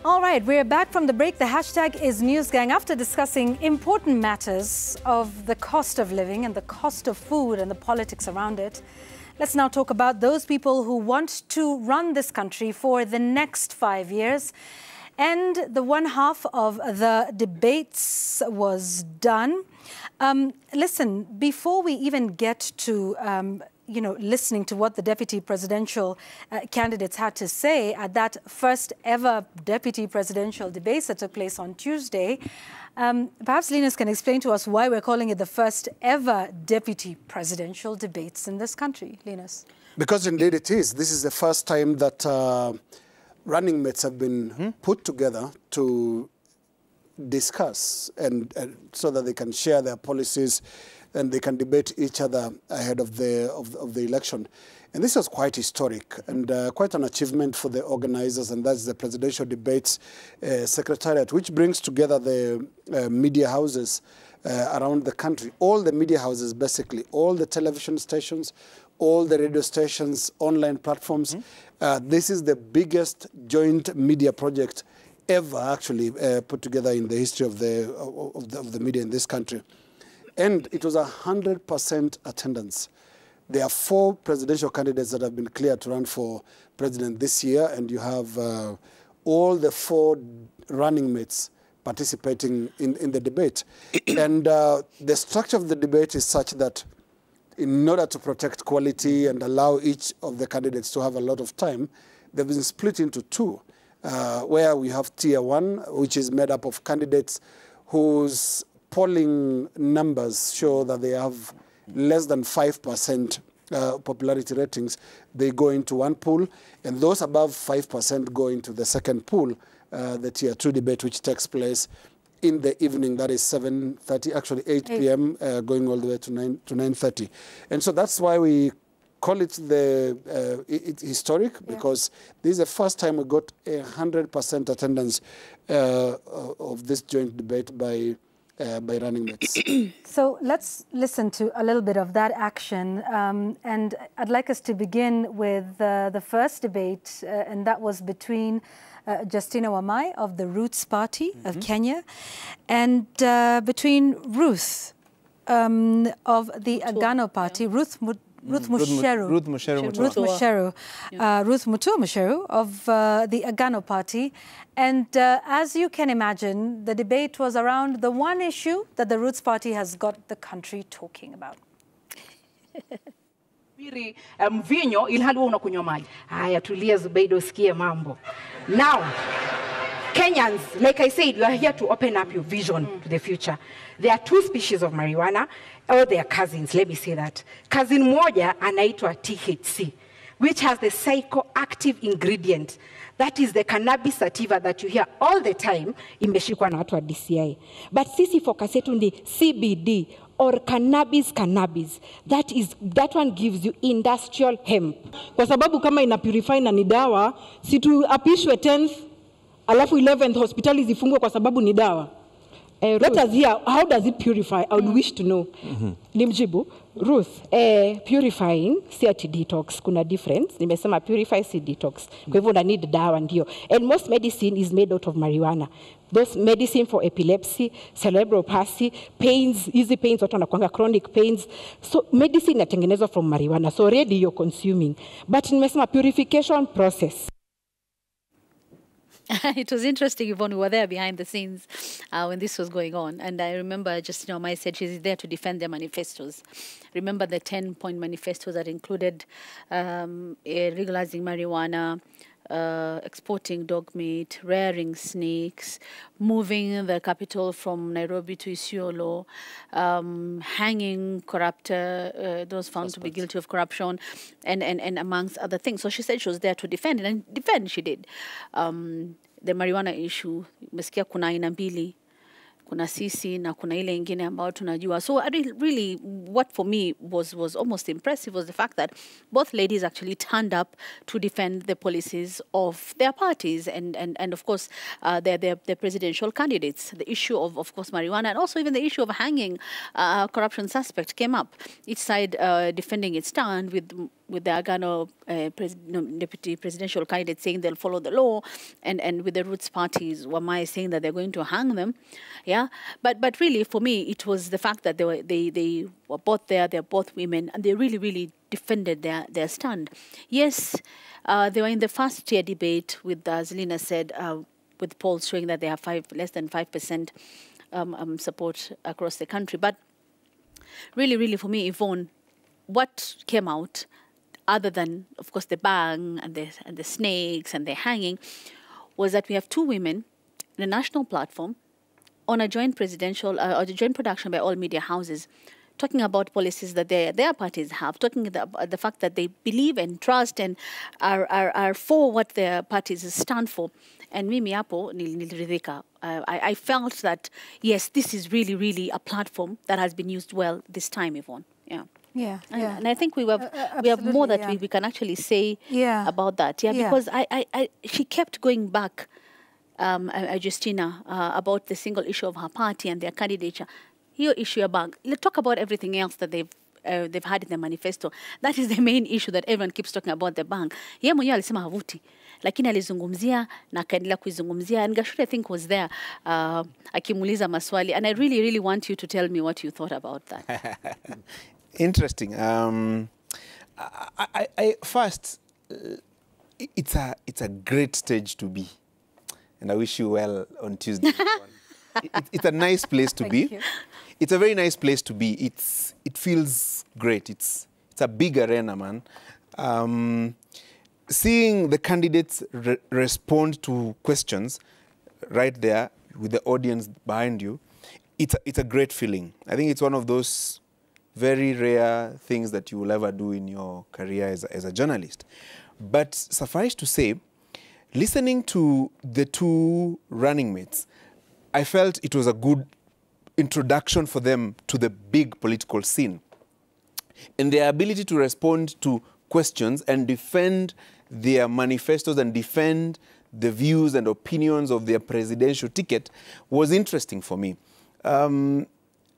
All right, we're back from the break. The hashtag is NewsGang. After discussing important matters of the cost of living and the cost of food and the politics around it, let's now talk about those people who want to run this country for the next 5 years. And the one half of the debates was done. Listen, before we even get to listening to what the deputy presidential candidates had to say at that first ever deputy presidential debate that took place on Tuesday, perhaps Linus can explain to us why we're calling it the first ever deputy presidential debates in this country. Linus. Because indeed it is. This is the first time that running mates have been put together to discuss and so that they can share their policies and they can debate each other ahead of the election. And this was quite historic and quite an achievement for the organizers, and that's the Presidential Debates Secretariat, which brings together the media houses around the country, all the media houses basically, all the television stations, all the radio stations, online platforms. This is the biggest joint media project ever actually put together in the history of the media in this country. And it was 100% attendance. There are 4 presidential candidates that have been cleared to run for president this year, and you have all the 4 running mates participating in the debate. And the structure of the debate is such that in order to protect quality and allow each of the candidates to have a lot of time, they've been split into 2, where we have Tier 1, which is made up of candidates whose polling numbers show that they have less than 5% popularity ratings. They go into one pool, and those above 5% go into the second pool, the Tier 2 debate, which takes place in the evening. That is 7:30, actually 8 p.m., going all the way to 9:30. And so that's why we call it it's historic, because this is the first time we got 100% attendance of this joint debate by running mates. So let's listen to a little bit of that action. And I'd like us to begin with the first debate, and that was between Justina Wamai of the Roots Party of Kenya and between Ruth of the Agano Party, Ruth Mucheru of the Agano Party. And as you can imagine, the debate was around the one issue that the Roots Party has got the country talking about. Mvinyo ilhali wewe unakunywa maji. Haya, tulia Zubeido, sikie mambo. Now, Kenyans, like I said, you are here to open up your vision to the future. There are 2 species of marijuana, or they are cousins, let me say that. Cousin moja anaitwa THC, which has the psychoactive ingredient. That is the cannabis sativa that you hear all the time, imeshikwa na watu wa DCI. But sisi focus yetu ndi CBD, or cannabis. That one gives you industrial hemp. Kwa sababu kama ina purify na ni dawa, si tu apishwe 10th, alafu 11th hospitali zifungwe kwa sababu ni dawa. Let us hear, how does it purify? I would wish to know. Nimjibu, Ruth, purifying, si ati detox, kuna difference. Nimesema purify, si detox. Kwa hivyo una need dawa ndio. And most medicine is made out of marijuana. Those medicine for epilepsy, cerebral palsy, pains, easy pains, watu wanakuanga chronic pains. So medicine inatengenezwa from marijuana. So already you're consuming. But nimesema purification process. It was interesting, Yvonne, we were there behind the scenes when this was going on. And I remember Justina Wamai said she's there to defend their manifestos. Remember the 10-point manifestos that included legalizing marijuana, exporting dog meat, rearing snakes, moving the capital from Nairobi to Isiolo, hanging those found to be guilty of corruption, and amongst other things. So she said she was there to defend, and defend she did. The marijuana issue, mesikia kuna aina mbili. kuna sisi na kuna ile ingine ambao tunajua. So I really, what for me was almost impressive was the fact that both ladies actually turned up to defend the policies of their parties and of course their presidential candidates. The issue of course marijuana and also even the issue of hanging corruption suspect came up. Each side defending its stand with the Agano deputy presidential candidate saying they'll follow the law, and with the Roots parties, Wamai saying that they're going to hang them. Yeah, but really for me it was the fact that they were both there. They're both women, and they really defended their stand. Yes, they were in the first tier debate with, as Zelina said, with polls showing that they have less than 5% support across the country. But really for me, Yvonne, what came out, other than, of course, the bang and the snakes and the hanging, was that we have two women in a national platform on a joint presidential or a joint production by all media houses, talking about policies that their parties have, talking about the fact that they believe and trust and are for what their parties stand for. And Mimi Apo niliridhika. I felt that, yes, this is really a platform that has been used well this time, Yvonne. Yeah. Yeah, and I think we have more that we can actually say about that. Yeah, because she kept going back, Justina, about the single issue of her party and their candidature. Your issue about, let's talk about everything else that they've had in the manifesto. That is the main issue that everyone keeps talking about, the bank. Yeye mwenyewe alisema havuti, lakini alizungumzia na akaendelea kuizungumzia, and Gachuri I think was there akimuuliza maswali, and I really want you to tell me what you thought about that. Interesting. First, it's a great stage to be, and I wish you well on Tuesday. It's a nice place to be. You. It's a very nice place to be. It feels great. It's a big arena, man. Seeing the candidates respond to questions right there with the audience behind you, it's a great feeling. I think it's one of those very rare things that you will ever do in your career as a journalist. But suffice to say, listening to the two running mates, I felt it was a good introduction for them to the big political scene. And their ability to respond to questions and defend their manifestos and defend the views and opinions of their presidential ticket was interesting for me.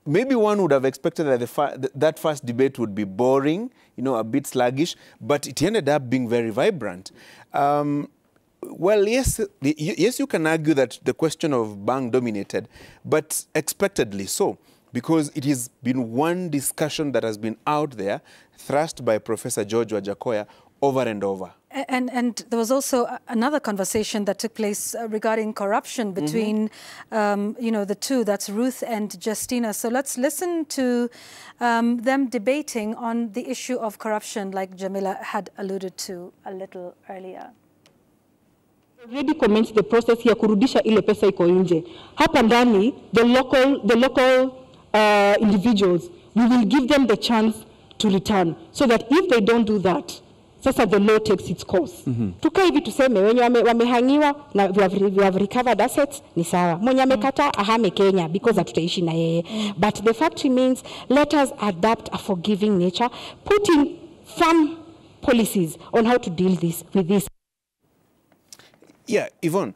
Maybe one would have expected that that first debate would be boring, a bit sluggish, but it ended up being very vibrant. Well, yes, you can argue that the question of Bang dominated, but expectedly so, because it has been one discussion that has been out there, thrust by Professor George Wajackoyah over and over. And there was also another conversation that took place regarding corruption between, the two, that's Ruth and Justina. So let's listen to them debating on the issue of corruption, like Jamila had alluded to a little earlier. Already commenced the process ya kurudisha ile pesa iko nje. Hapa ndani, the local individuals, we will give them the chance to return, so that if they don't do that, sasa the law takes its course. Tukae hivi tuseme wenye wamehangiwa na we have recovered assets ni sawa. Mwenye amekata ahame Kenya because hatutaishi na yeye. But the fact remains, let us adapt a forgiving nature, put in firm policies on how to deal with this. Yeah, Yvonne,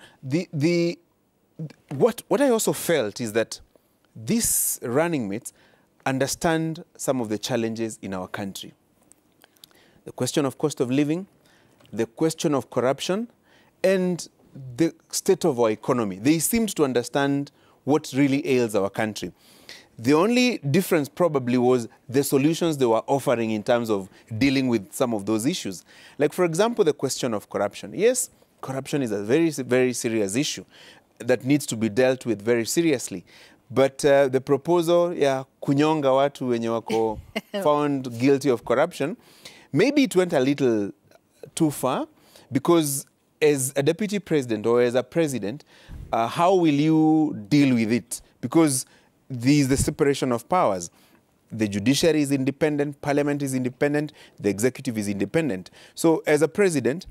what I also felt is that these running mates understand some of the challenges in our country. The question of cost of living, the question of corruption, and the state of our economy. They seemed to understand what really ails our country. The only difference probably was the solutions they were offering in terms of dealing with some of those issues. Like, for example, the question of corruption. Yes, corruption is a very serious issue that needs to be dealt with very seriously. But the proposal, kunyonga watu wenye wako found guilty of corruption, maybe it went a little too far, because as a deputy president or as a president, how will you deal with it? Because there is the separation of powers. The judiciary is independent, parliament is independent, the executive is independent. So as a president,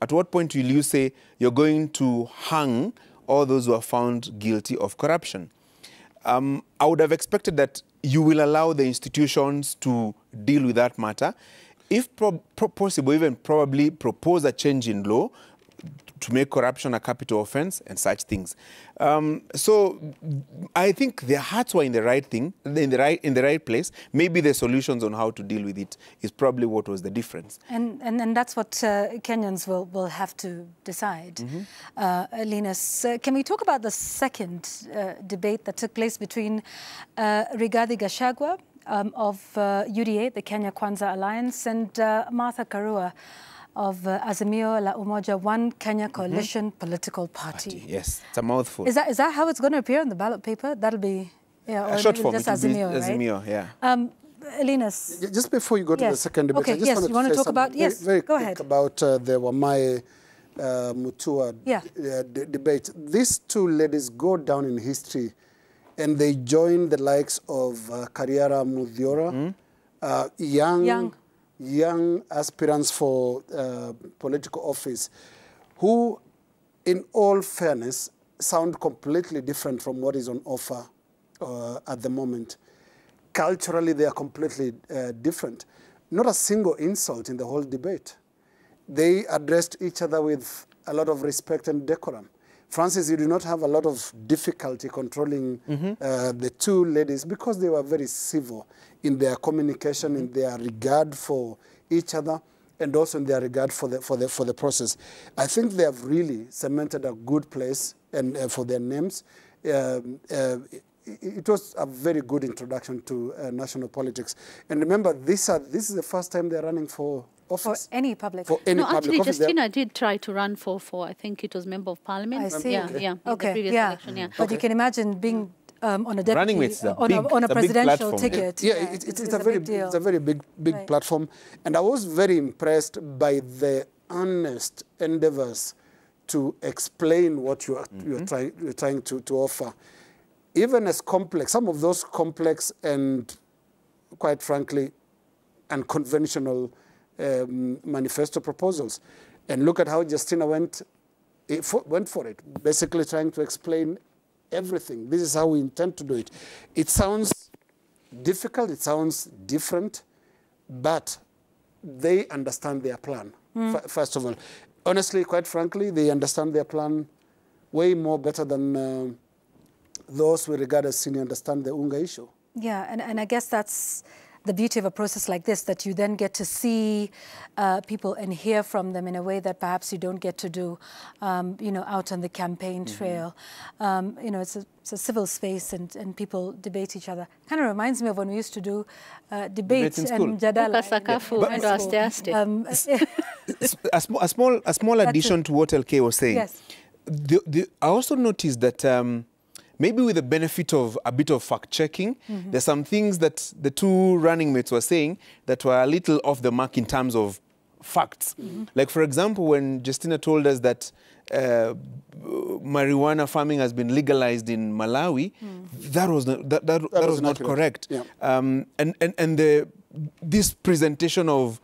at what point will you say you're going to hang all those who are found guilty of corruption? I would have expected that you will allow the institutions to deal with that matter. If possible, even probably propose a change in law to make corruption a capital offense and such things. So I think their hearts were in the right thing, in the right place. Maybe the solutions on how to deal with it is probably what was the difference. And that's what Kenyans will have to decide. Linus, can we talk about the second debate that took place between Rigathi Gachagua of UDA, the Kenya Kwanza Alliance, and Martha Karua of Azimio la Umoja One Kenya Coalition Political Party. Yes, it's a mouthful. Is that how it's going to appear on the ballot paper? That'll be, yeah, or short form, just Azimio, right? Azimio, yeah. Linus. Just before you go to the second debate, okay, I just wanted to say talk about, very go quick ahead. about the Wamae Mutua debate. These two ladies go down in history, and they join the likes of Kariara Muthiora, young aspirants for political office, who, in all fairness, sound completely different from what is on offer at the moment. Culturally, they are completely different. Not a single insult in the whole debate. They addressed each other with a lot of respect and decorum. Francis, you do not have a lot of difficulty controlling the two ladies because they were very civil in their communication, in their regard for each other, and also in their regard for the process. I think they have really cemented a good place and for their names. It was a very good introduction to national politics. And remember, this is the first time they're running for office. For any public. For any public actually, office. Justina did try to run for I think it was Member of Parliament. I see. Yeah, in the previous election, yeah. But you can imagine being on a deputy, on a presidential ticket. It's a very big platform. And I was very impressed by the honest endeavors to explain what you're trying to offer. Even as complex, some of those complex and, quite frankly, unconventional manifesto proposals. And look at how Justina went for it, basically trying to explain everything. This is how we intend to do it. It sounds difficult, it sounds different, but they understand their plan, first of all. Honestly, quite frankly, they understand their plan way more better than those we regard as senior understand the Unga issue. Yeah, and I guess that's the beauty of a process like this, that you then get to see people and hear from them in a way that perhaps you don't get to do, out on the campaign trail. It's a civil space and people debate each other. Kind of reminds me of when we used to do debates and jadala. A small addition to what LK was saying. Yes. I also noticed that maybe with the benefit of a bit of fact-checking, there's some things that the two running mates were saying that were a little off the mark in terms of facts. Like, for example, when Justina told us that marijuana farming has been legalized in Malawi, that was not correct. Yeah. And this presentation of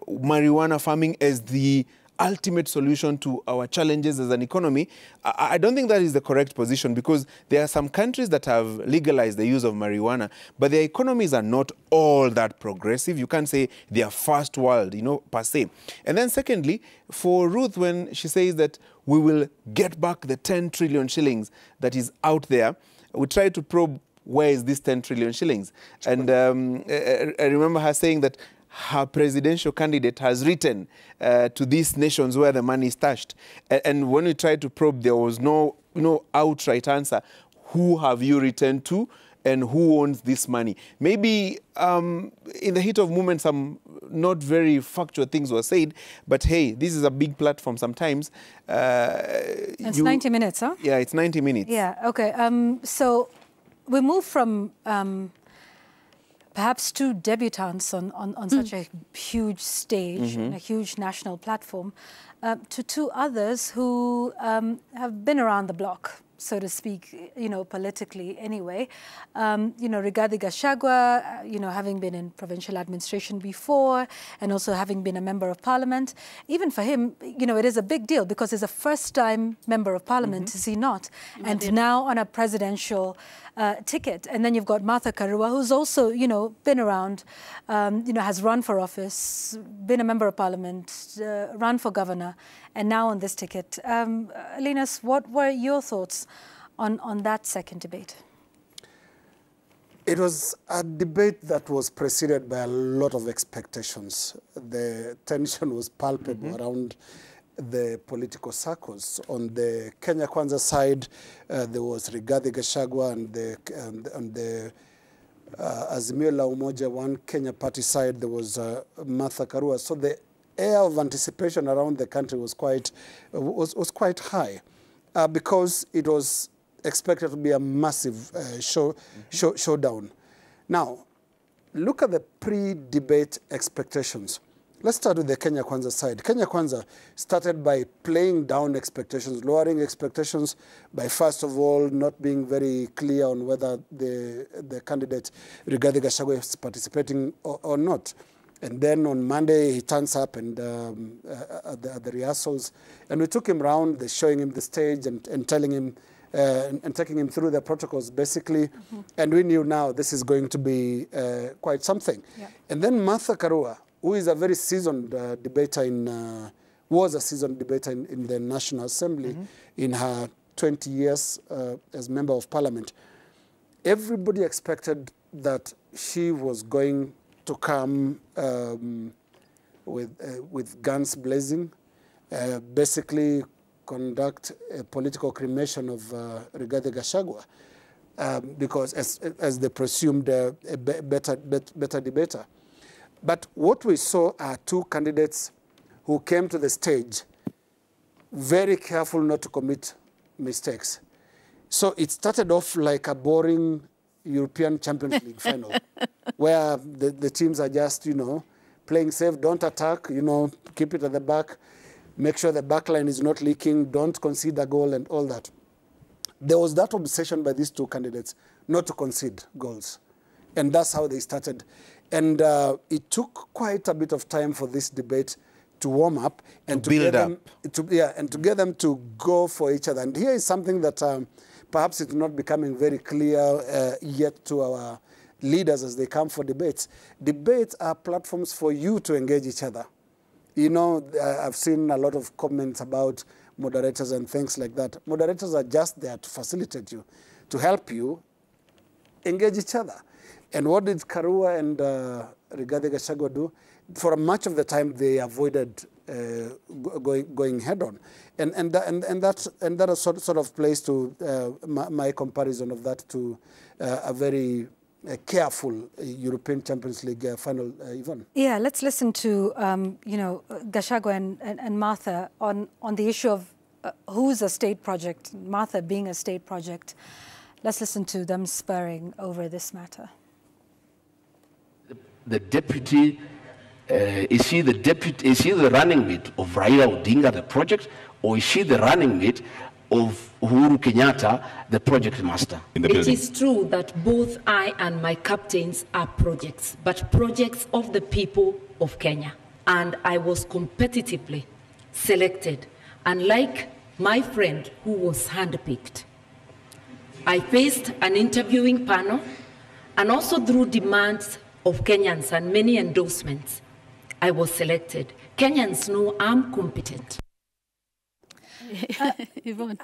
marijuana farming as the ultimate solution to our challenges as an economy, I don't think that is the correct position, because there are some countries that have legalized the use of marijuana, but their economies are not all that progressive. You can't say they are first world, per se. And then secondly, for Ruth, when she says that we will get back the 10 trillion shillings that is out there, we try to probe where is this 10 trillion shillings. And I remember her saying that her presidential candidate has written to these nations where the money is stashed. And when we tried to probe, there was no outright answer. Who have you written to and who owns this money? Maybe in the heat of moment, some not very factual things were said, but hey, this is a big platform sometimes. It's 90 minutes, huh? Yeah, it's 90 minutes. Yeah, okay. So we move from perhaps two debutantes on such a huge stage, and a huge national platform, to two others who have been around the block, so to speak, politically anyway. Rigathi Gachagua, having been in provincial administration before, and also having been a member of parliament. Even for him, it is a big deal because he's a first-time member of parliament, is he not? And now on a presidential ticket. And then you've got Martha Karua, who's also, been around, has run for office, been a member of parliament, run for governor, and now on this ticket. Linus, what were your thoughts on that second debate? It was a debate that was preceded by a lot of expectations. The tension was palpable around the political circles. On the Kenya Kwanza side, there was Rigathi Gachagua, and the Azimio la Umoja One Kenya Party side, there was Martha Karua. So the air of anticipation around the country was quite high because it was expected to be a massive showdown. Now, look at the pre-debate expectations. Let's start with the Kenya Kwanza side. Kenya Kwanza started by playing down expectations, lowering expectations by, first of all, not being very clear on whether the candidate Rigathi Gachagua is participating or not. And then on Monday, he turns up and at the rehearsals, and we took him around, showing him the stage and telling him and taking him through the protocols, basically. And we knew now this is going to be quite something. Yeah. And then Martha Karua, who is a very seasoned debater was a seasoned debater in the National Assembly in her 20 years as Member of Parliament. Everybody expected that she was going to come with guns blazing, basically conduct a political cremation of Rigathi Gachagua, because as they presumed a better debater. But what we saw are two candidates who came to the stage very careful not to commit mistakes. So it started off like a boring European Champions League final, where the teams are just, playing safe, don't attack, keep it at the back, make sure the back line is not leaking, don't concede a goal and all that. There was that obsession by these two candidates not to concede goals. And that's how they started. And it took quite a bit of time for this debate to warm up and to build up. And to get them to go for each other. And here is something that perhaps it's not becoming very clear yet to our leaders as they come for debates. Debates are platforms for you to engage each other. I've seen a lot of comments about moderators and things like that. Moderators are just there to facilitate you, to help you engage each other. And what did Karua and Rigathi Gachagua do? For much of the time, they avoided going head-on, and that sort of plays to my comparison of that to a very careful European Champions League final event. Yeah, let's listen to Gachagua and Martha on the issue of who's a state project, Martha being a state project. Let's listen to them sparring over this matter. The deputy, is she the running mate of Raila Odinga, the project, or is she the running mate of Uhuru Kenyatta, the project master? It is true that both I and my captains are projects, but projects of the people of Kenya. And I was competitively selected, unlike my friend who was handpicked. I faced an interviewing panel, and also through demands of Kenyans and many endorsements, I was selected. Kenyans know I'm competent. Yvonne.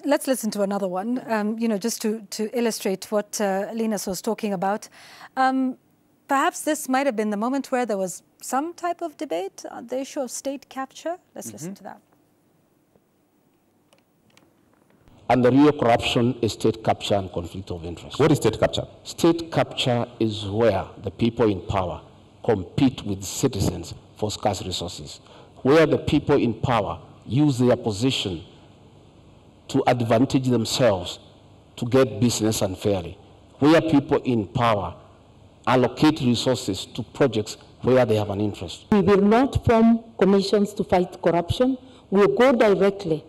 Let's listen to another one, just to illustrate what Linus was talking about. Perhaps this might have been the moment where there was some type of debate on the issue of state capture. Let's listen to that. And the real corruption is state capture and conflict of interest. What is state capture? State capture is where the people in power compete with citizens for scarce resources, where the people in power use their position to advantage themselves to get business unfairly, where people in power allocate resources to projects where they have an interest. We will not form commissions to fight corruption. We will go directly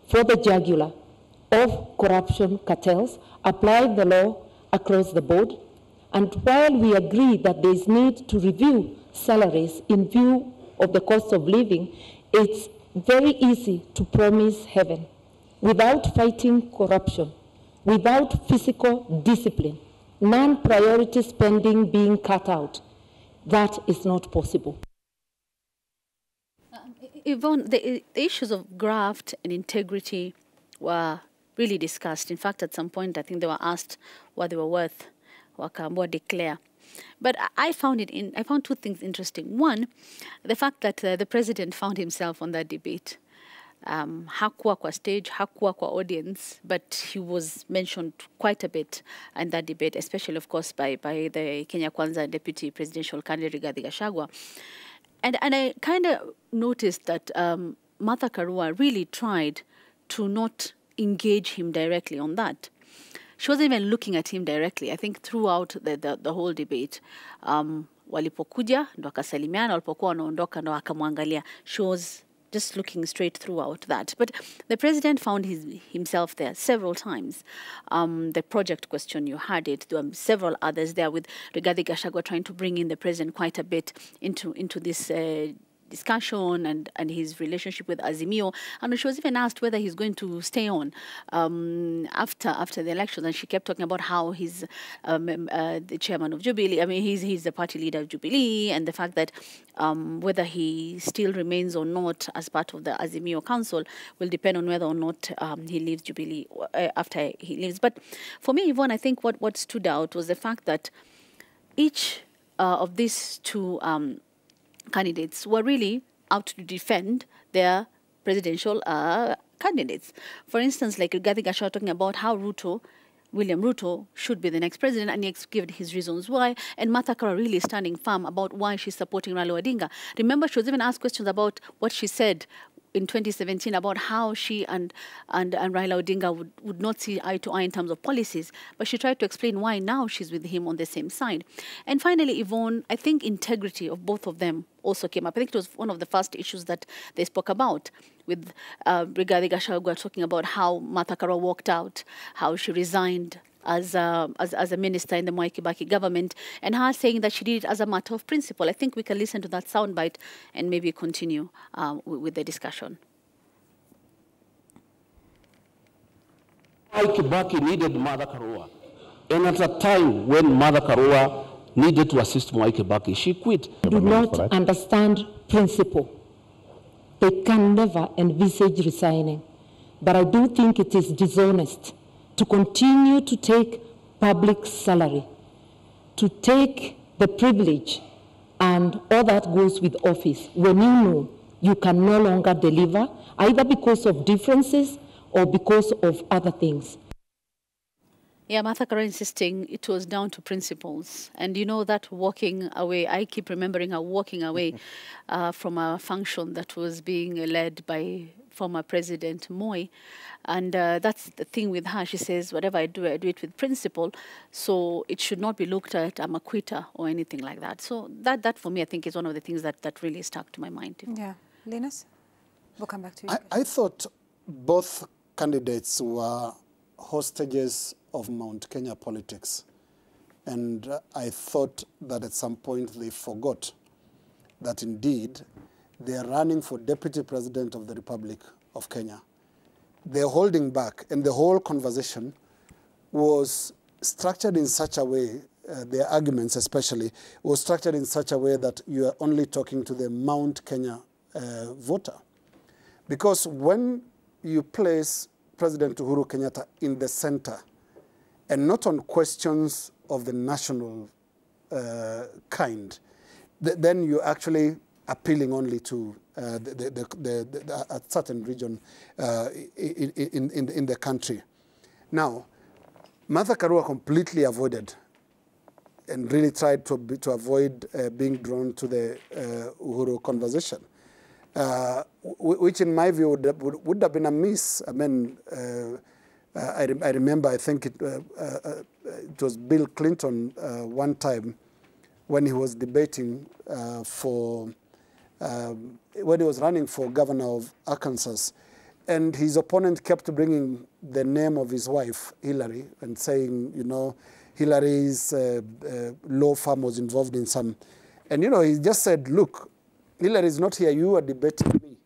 for the jugular of corruption cartels, apply the law across the board, and while we agree that there is need to review salaries in view of the cost of living, it's very easy to promise heaven. Without fighting corruption, without physical discipline, non-priority spending being cut out, that is not possible. Yvonne, the issues of graft and integrity were really discussed. In fact, at some point, I think they were asked what they were worth, wakaambiwa declare. But I found two things interesting. One, the fact that the president found himself on that debate. Hakuwa kwa stage, hakuwa kwa audience, but he was mentioned quite a bit in that debate, especially, of course, by the Kenya Kwanza deputy presidential candidate Rigathi Gachagua. And I kind of noticed that Martha Karua really tried to not engage him directly on that. She wasn't even looking at him directly. I think throughout the whole debate, walipokuja ndo akasalimiana, walipokuwa wanaondoka ndo akamwangalia. She was just looking straight throughout that. But the president found himself there several times. The project question, you had it. There were several others there with Rigathi Gachagua trying to bring in the president quite a bit into this discussion and his relationship with Azimio. And she was even asked whether he's going to stay on after the elections. And she kept talking about how he's the chairman of Jubilee. I mean, he's the party leader of Jubilee, and the fact that whether he still remains or not as part of the Azimio Council will depend on whether or not he leaves Jubilee after he leaves. But for me, Yvonne, I think what stood out was the fact that each of these two candidates were really out to defend their presidential candidates. For instance, like Rigathi Gachagua talking about how William Ruto should be the next president, and he given his reasons why, and Martha Karua really standing firm about why she's supporting Raila Odinga. Remember, she was even asked questions about what she said in 2017 about how she and Raila Odinga would not see eye to eye in terms of policies, but she tried to explain why now she's with him on the same side. And finally, Yvonne, I think integrity of both of them also came up. I think it was one of the first issues that they spoke about, with Rigathi Gachagua talking about how Martha Karua walked out, how she resigned as a minister in the Mwai Kibaki government, and her saying that she did it as a matter of principle. I think we can listen to that soundbite and maybe continue with the discussion. Mwai Kibaki needed Martha Karua, and at a time when Martha Karua needed to assist Mwai Kibaki, she quit. Do not understand principle. They can never envisage resigning. But I do think it is dishonest to continue to take public salary, to take the privilege and all that goes with office when you know you can no longer deliver, either because of differences or because of other things. Yeah, Martha Karua insisting it was down to principles. And you know that walking away, I keep remembering her walking away from a function that was being led by former President Moi. And that's the thing with her. She says, whatever I do it with principle. So it should not be looked at, I'm a quitter or anything like that. So that for me, I think is one of the things that really stuck to my mind. Yeah. Linus, we'll come back to you. I thought both candidates were hostages of Mount Kenya politics. And I thought that at some point they forgot that indeed they are running for Deputy President of the Republic of Kenya. They're holding back, and the whole conversation was structured in such a way, their arguments especially, was structured in such a way that you are only talking to the Mount Kenya voter. Because when you place President Uhuru Kenyatta in the center, and not on questions of the national kind, then you're actually appealing only to a certain region in the country. Now, Martha Karua completely avoided and really tried to avoid being drawn to the Uhuru conversation, which in my view would have been a miss. I mean, I remember, I think it was Bill Clinton one time when he was debating when he was running for governor of Arkansas, and his opponent kept bringing the name of his wife, Hillary, and saying, you know, Hillary's law firm was involved in some. And, you know, he just said, look, Hillary is not here, you are debating me.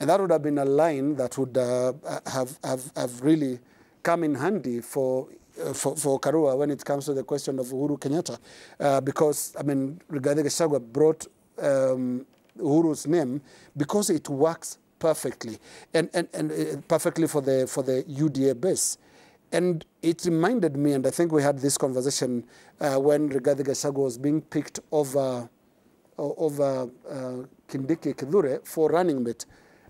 And that would have been a line that would have really come in handy for Karua when it comes to the question of Uhuru Kenyatta, because I mean Rigathi Gachagua brought Uhuru's name because it works perfectly and perfectly for the UDA base. And it reminded me, and I think we had this conversation when Rigathi Gachagua was being picked over Kindiki Kithure for running mate.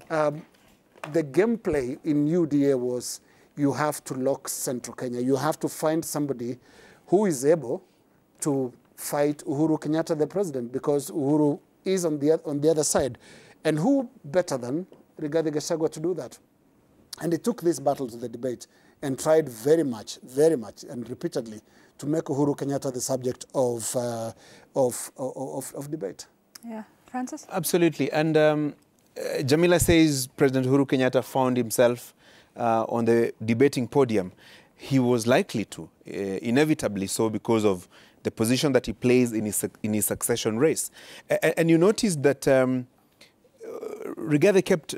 The gameplay in UDA was you have to lock Central Kenya. You have to find somebody who is able to fight Uhuru Kenyatta, the president, because Uhuru is on the other side. And who better than Rigathi Gachagua to do that? And he took this battle to the debate and tried very much, and repeatedly to make Uhuru Kenyatta the subject of debate. Yeah, Francis? Absolutely. And Jamila says President Uhuru Kenyatta found himself on the debating podium. He was likely to, inevitably so, because of the position that he plays in his succession race. And you notice that Rigathi kept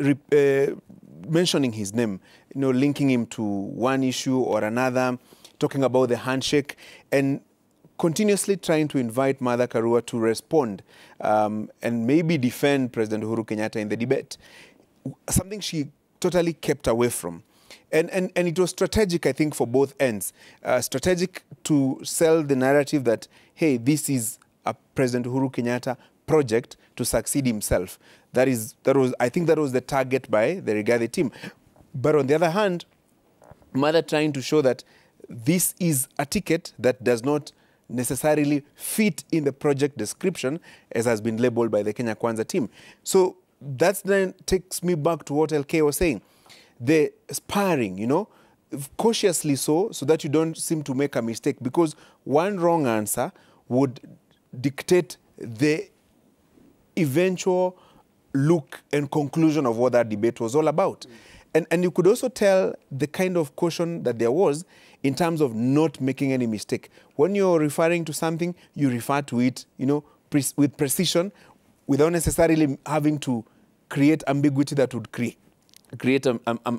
mentioning his name, linking him to one issue or another, talking about the handshake, and continuously trying to invite Martha Karua to respond and maybe defend President Uhuru Kenyatta in the debate, something she totally kept away from. And it was strategic, I think, for both ends. Strategic to sell the narrative that, hey, this is a President Uhuru Kenyatta project to succeed himself. I think that was the target by the Rigathi team. But on the other hand, Martha trying to show that this is a ticket that does not necessarily fit in the project description as has been labeled by the Kenya Kwanza team. So that then takes me back to what LK was saying. The sparring, cautiously so that you don't seem to make a mistake, because one wrong answer would dictate the eventual look and conclusion of what that debate was all about. And you could also tell the kind of caution that there was in terms of not making any mistake. When you're referring to something, you refer to it, with precision, without necessarily having to create ambiguity that would create a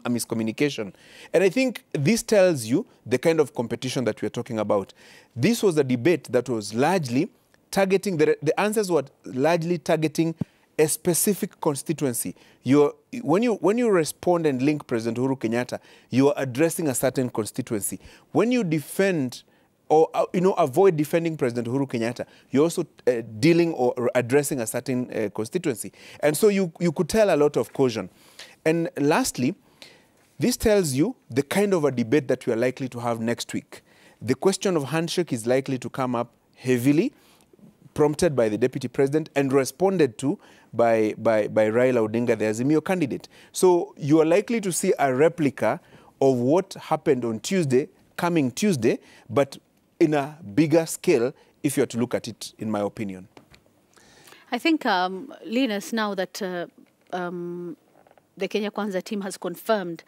miscommunication. And I think this tells you the kind of competition that we're talking about. This was a debate that was largely targeting, the answers were largely targeting a specific constituency. When you respond and link President Uhuru Kenyatta, you are addressing a certain constituency. When you defend or avoid defending President Uhuru Kenyatta, you're also dealing or addressing a certain constituency. And so you could tell a lot of caution. And lastly, this tells you the kind of a debate that we are likely to have next week. The question of handshake is likely to come up heavily, prompted by the Deputy President and responded to by Raila Odinga, the Azimio candidate. So you are likely to see a replica of what happened on Tuesday, coming Tuesday, but in a bigger scale, if you are to look at it, in my opinion. I think, Linus, now that the Kenya Kwanza team has confirmed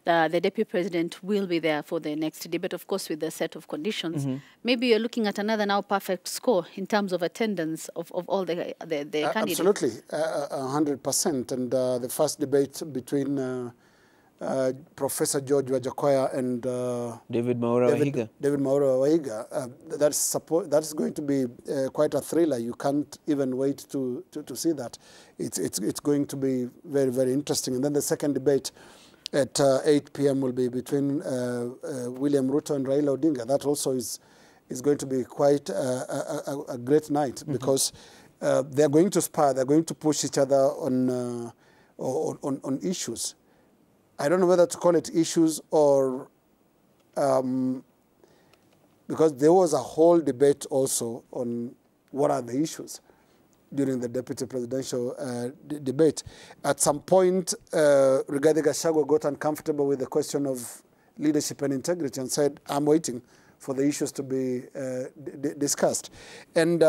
the Deputy President will be there for the next debate, of course, with a set of conditions. Maybe you're looking at another now perfect score in terms of attendance of all the candidates. Absolutely, 100%. And the first debate between Professor George Wajakoya and David Mwaura Wahiga, that's going to be quite a thriller. You can't even wait to see that. It's going to be very, very interesting. And then the second debate at 8 p.m. will be between William Ruto and Raila Odinga. That also is going to be quite a great night, because they're going to spar, they're going to push each other on issues. I don't know whether to call it issues or because there was a whole debate also on what are the issues during the deputy presidential debate. At some point, Rigathi Gachagua got uncomfortable with the question of leadership and integrity and said, I'm waiting for the issues to be discussed. And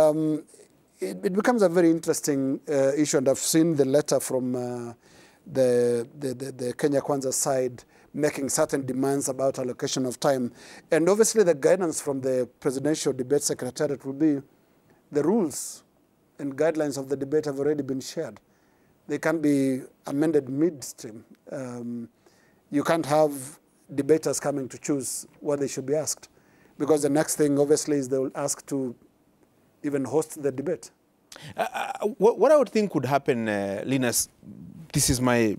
it becomes a very interesting issue, and I've seen the letter from the Kenya Kwanza side making certain demands about allocation of time. And obviously the guidance from the Presidential Debate Secretariat will be the rules and guidelines of the debate have already been shared. They can be amended midstream. You can't have debaters coming to choose what they should be asked. Because the next thing, obviously, is they will ask to even host the debate. What I would think would happen, Linus, this is my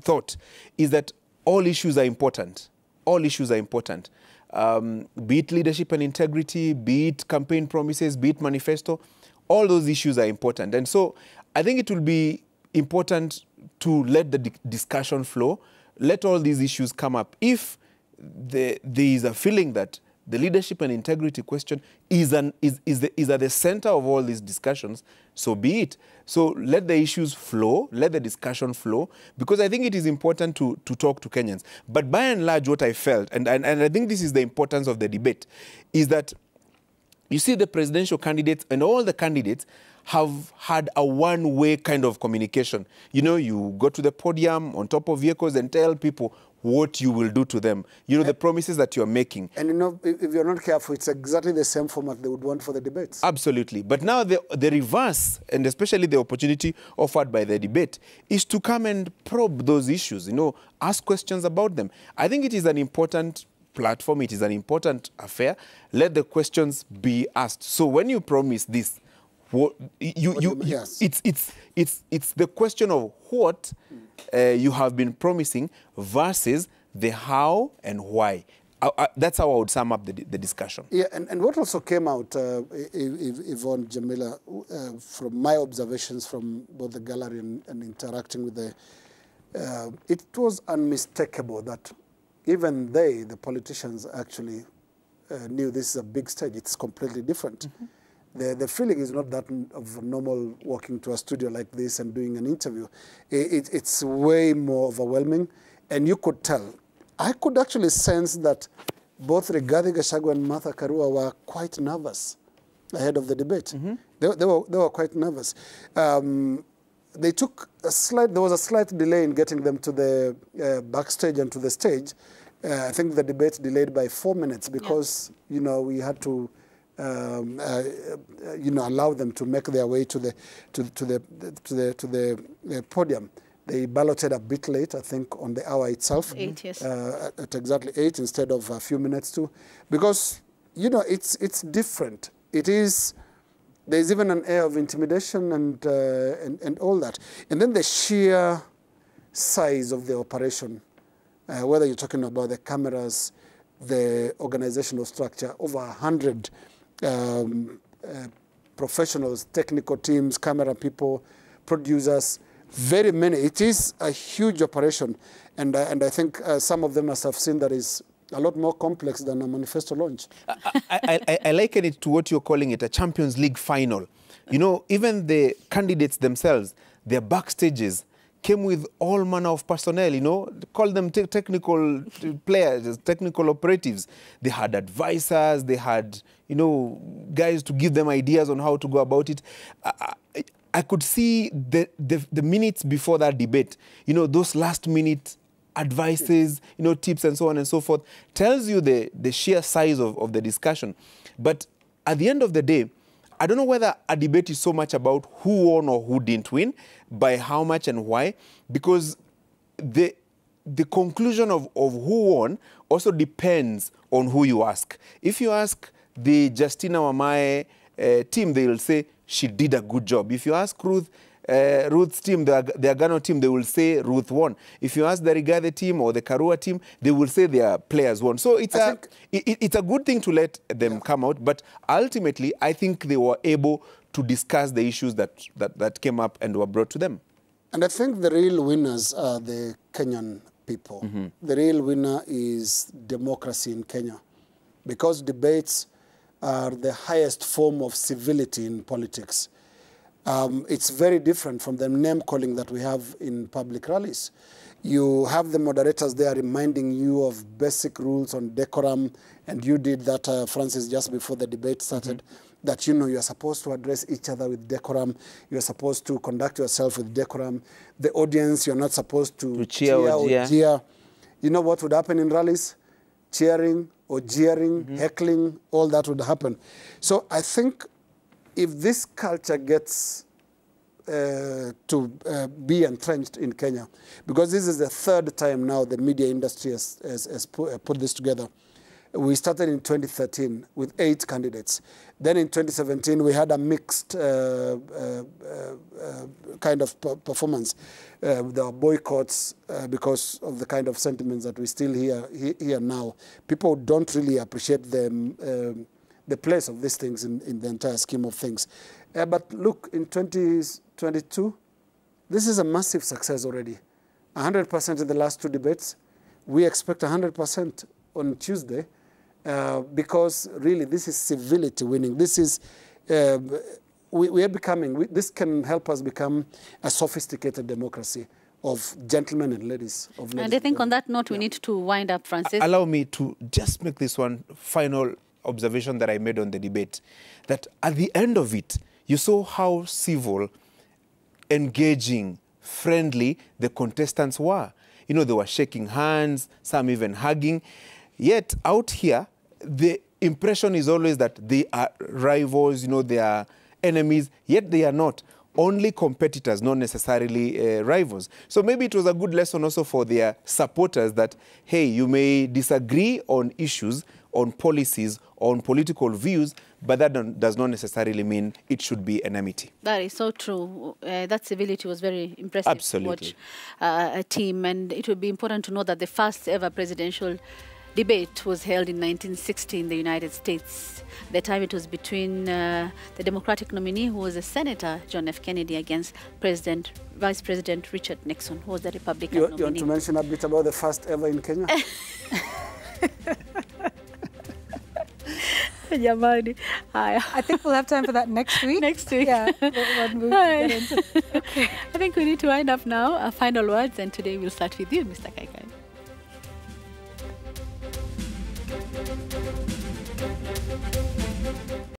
thought, is that all issues are important. All issues are important. Be it leadership and integrity, be it campaign promises, be it manifesto, all those issues are important. And so I think it will be important to let the discussion flow, let all these issues come up. If there is a feeling that the leadership and integrity question is at the center of all these discussions, so be it. So let the issues flow, let the discussion flow, because I think it is important to talk to Kenyans. But by and large, what I felt, and I think this is the importance of the debate, is that you see the presidential candidates and all the candidates have had a one-way kind of communication. You know, you go to the podium on top of vehicles and tell people what you will do to them. You know, the promises that you're making. And you know, if you're not careful, it's exactly the same format they would want for the debates. Absolutely. But now the reverse, and especially the opportunity offered by the debate, is to come and probe those issues, you know, ask questions about them. I think it is an important platform. It is an important affair. Let the questions be asked. So when you promise this, it's the question of what you have been promising versus the how and why. That's how I would sum up the discussion. Yeah, and what also came out, Yvonne, Jamila, from my observations from both the gallery and interacting with it was unmistakable that even the politicians actually knew this is a big stage. It's completely different. Mm-hmm. The feeling is not that of normal walking to a studio like this and doing an interview. It's way more overwhelming, and you could tell. I could actually sense that both Rigathi Gachagua and Martha Karua were quite nervous ahead of the debate. Mm-hmm. They were quite nervous. They took there was a slight delay in getting them to the backstage and to the stage. I think the debate delayed by 4 minutes because, you know, we had to allow them to make their way to the podium. They balloted a bit late, I think, on the hour itself. 8, yes. At exactly 8 instead of a few minutes too, because you know it's different. There's even an air of intimidation and all that, and then the sheer size of the operation, whether you're talking about the cameras, the organizational structure, over 100 professionals, technical teams, camera people, producers, very many. It is a huge operation, and I think some of them must have seen that is a lot more complex than a manifesto launch. I liken it to what you're calling it, a Champions League final. You know, even the candidates themselves, their backstages came with all manner of personnel, you know, call them technical players, technical operatives. They had advisors, they had, you know, guys to give them ideas on how to go about it. I could see the minutes before that debate, you know, those last minute advices, you know, tips and so on and so forth, tells you the sheer size of the discussion. But at the end of the day, I don't know whether a debate is so much about who won or who didn't win, by how much and why, because the conclusion of who won also depends on who you ask. If you ask the Justina Wamae team, they will say she did a good job. If you ask Ruth's team, the Agano team, they will say Ruth won. If you ask the Rigathi team or the Karua team, they will say their players won. So it's a good thing to let them come out, but ultimately, I think they were able to discuss the issues that came up and were brought to them. And I think the real winners are the Kenyan people. Mm-hmm. The real winner is democracy in Kenya, because debates are the highest form of civility in politics. It's very different from the name-calling that we have in public rallies. You have the moderators there reminding you of basic rules on decorum, and you did that, Francis, just before the debate started, that, you know, you're supposed to address each other with decorum, you're supposed to conduct yourself with decorum. The audience, you're not supposed to cheer or jeer. You know what would happen in rallies? Cheering or jeering, heckling, all that would happen. So I think if this culture gets to be entrenched in Kenya, because this is the third time now the media industry has put this together. We started in 2013 with 8 candidates. Then in 2017, we had a mixed kind of performance. There were boycotts because of the kind of sentiments that we still hear now. People don't really appreciate the place of these things in the entire scheme of things. But look, in 2022, this is a massive success already. 100% in the last 2 debates. We expect 100% on Tuesday. Because really this is civility winning. This is, we are becoming, this can help us become a sophisticated democracy of gentlemen and ladies. And I think on that note, we need to wind up, Francis. Allow me to just make this one final observation that I made on the debate, that at the end of it, you saw how civil, engaging, friendly the contestants were. You know, they were shaking hands, some even hugging. Yet out here, the impression is always that they are rivals, you know, they are enemies, yet they are not. Only competitors, not necessarily rivals. So maybe it was a good lesson also for their supporters that, hey, you may disagree on issues, on policies, on political views, but that does not necessarily mean it should be enmity. That is so true. That civility was very impressive. Absolutely. To watch a team, and it would be important to know that the first ever presidential debate was held in 1960 in the United States. The time it was between the Democratic nominee, who was a Senator, John F. Kennedy, against Vice President Richard Nixon, who was the Republican nominee. You want to mention a bit about the first ever in Kenya? I think we'll have time for that next week. Next week. Yeah. Okay. I think we need to wind up now. Our final words, and today we'll start with you, Mr. Kaikai.